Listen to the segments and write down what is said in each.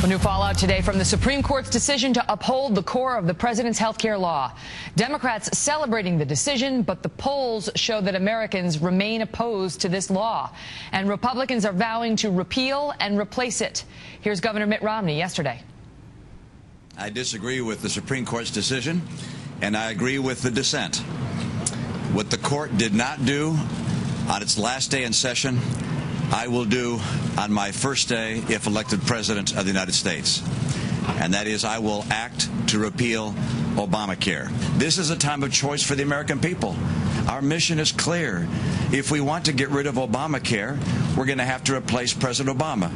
A new fallout today from the Supreme Court's decision to uphold the core of the president's health care law. Democrats celebrating the decision, but the polls show that Americans remain opposed to this law. And Republicans are vowing to repeal and replace it. Here's Governor Mitt Romney yesterday. I disagree with the Supreme Court's decision, and I agree with the dissent. What the court did not do on its last day in session, I will do on my first day if elected President of the United States. And that is, I will act to repeal Obamacare. This is a time of choice for the American people. Our mission is clear. If we want to get rid of Obamacare, we're going to have to replace President Obama.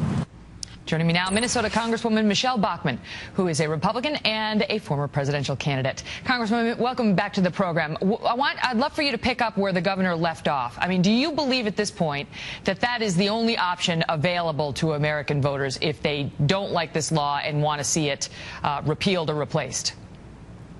Joining me now, Minnesota Congresswoman Michele Bachmann, who is a Republican and a former presidential candidate. Congresswoman, welcome back to the program. I'd love for you to pick up where the governor left off. I mean, do you believe at this point that that is the only option available to American voters if they don't like this law and want to see it repealed or replaced?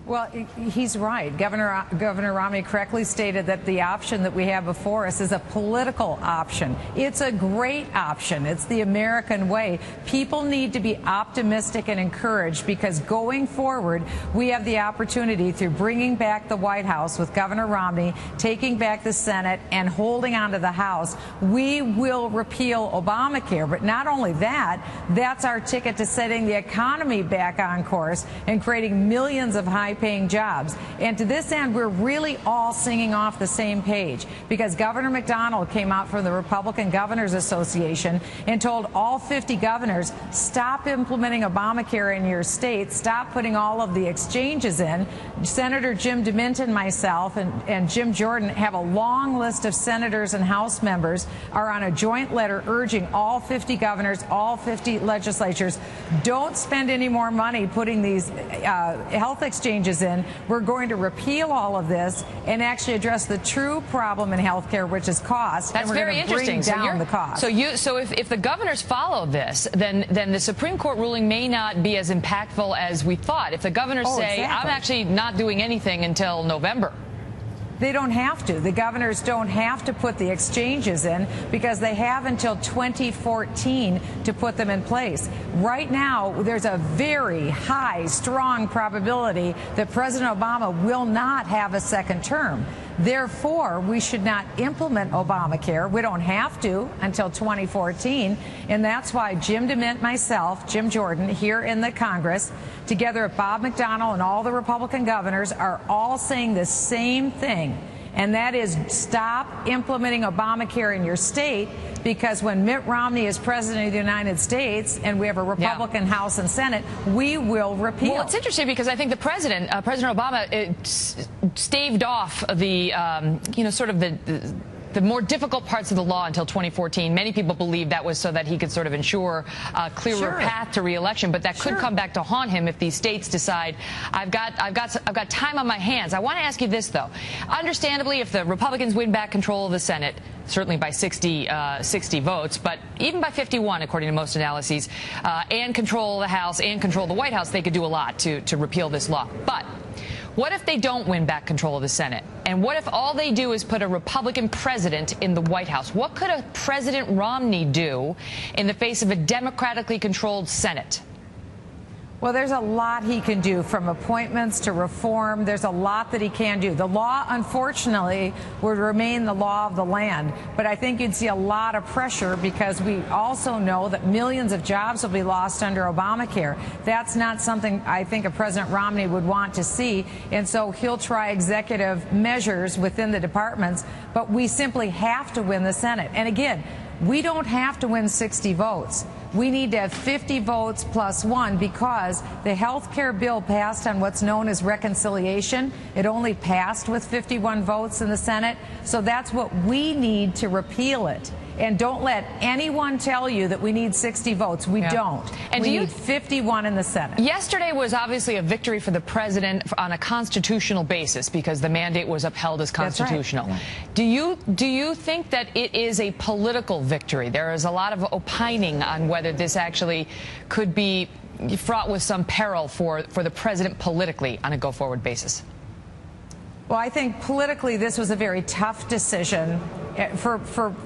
Well, he's right. Governor Romney correctly stated that the option that we have before us is a political option. It's a great option. It's the American way. People need to be optimistic and encouraged because going forward, we have the opportunity through bringing back the White House with Governor Romney, taking back the Senate, and holding on to the House. We will repeal Obamacare. But not only that, that's our ticket to setting the economy back on course and creating millions of high-paying jobs. And to this end, we're really all singing off the same page because Governor McDonald came out from the Republican Governors Association and told all 50 governors, stop implementing Obamacare in your state, stop putting all of the exchanges in. Senator Jim DeMint and myself and Jim Jordan have a long list of senators and House members are on a joint letter urging all 50 governors, all 50 legislatures, don't spend any more money putting these health exchanges in. We're going to repeal all of this and actually address the true problem in health care, which is cost. That's very interesting. Bring down the cost. So if the governors follow this, then the Supreme Court ruling may not be as impactful as we thought. If the governors say, exactly. I'm actually not doing anything until November. They don't have to. The governors don't have to put the exchanges in because they have until 2014 to put them in place. Right now, there's a very high, strong probability that President Obama will not have a second term. Therefore, we should not implement Obamacare. We don't have to until 2014. And that's why Jim DeMint, myself, Jim Jordan, here in the Congress, together with Bob McDonnell and all the Republican governors, are all saying the same thing. And that is stop implementing Obamacare in your state, because when Mitt Romney is president of the United States and we have a Republican House and Senate, we will repeal. Well, it's interesting because I think the President Obama, staved off the, sort of the more difficult parts of the law until 2014. Many people believe that was so that he could sort of ensure a clearer path to re-election, but that could come back to haunt him if these states decide I've got time on my hands. I want to ask you this though. Understandably, if the Republicans win back control of the Senate, certainly by 60 votes, but even by 51, according to most analyses, and control the House and control the White House, they could do a lot to repeal this law. But what if they don't win back control of the Senate? And what if all they do is put a Republican president in the White House? What could a President Romney do in the face of a democratically controlled Senate? Well, there's a lot he can do, from appointments to reform. There's a lot that he can do. The law, unfortunately, would remain the law of the land. But I think you'd see a lot of pressure because we also know that millions of jobs will be lost under Obamacare. That's not something I think a President Romney would want to see. And so he'll try executive measures within the departments. But we simply have to win the Senate. And again, we don't have to win 60 votes. We need to have 50 votes plus one because the health care bill passed on what's known as reconciliation. It only passed with 51 votes in the Senate. So that's what we need to repeal it. And don't let anyone tell you that we need 60 votes. We don't. And we need 51 in the Senate. Yesterday was obviously a victory for the president on a constitutional basis because the mandate was upheld as constitutional. That's right. Do you think that it is a political victory? There is a lot of opining on whether this actually could be fraught with some peril for the president politically on a go-forward basis. Well, I think politically this was a very tough decision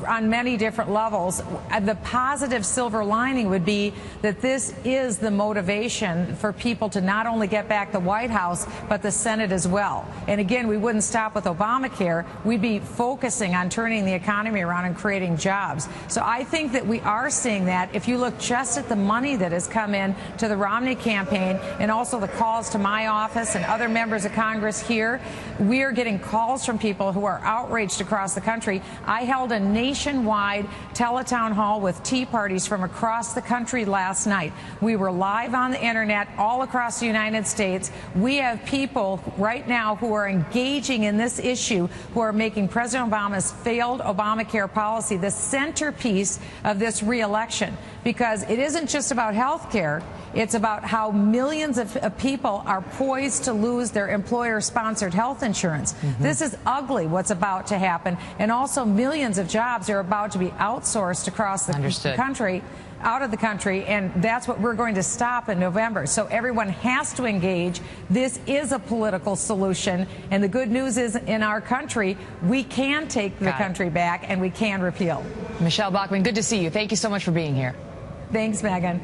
on many different levels. The positive silver lining would be that this is the motivation for people to not only get back the White House, but the Senate as well. And again, we wouldn't stop with Obamacare. We'd be focusing on turning the economy around and creating jobs. So I think that we are seeing that. If you look just at the money that has come in to the Romney campaign and also the calls to my office and other members of Congress here, we are getting calls from people who are outraged across the country. I held a nationwide teletown hall with tea parties from across the country last night. We were live on the internet all across the United States. We have people right now who are engaging in this issue, who are making President Obama's failed Obamacare policy the centerpiece of this re-election, because it isn't just about health care. It's about how millions of people are poised to lose their employer-sponsored health insurance. This is ugly, what's about to happen. And also millions of jobs are about to be outsourced across the country, out of the country, and that's what we're going to stop in November. So everyone has to engage. This is a political solution, and the good news is in our country, we can take the country back and we can repeal. Michele Bachmann, good to see you. Thank you so much for being here. Thanks, Megyn.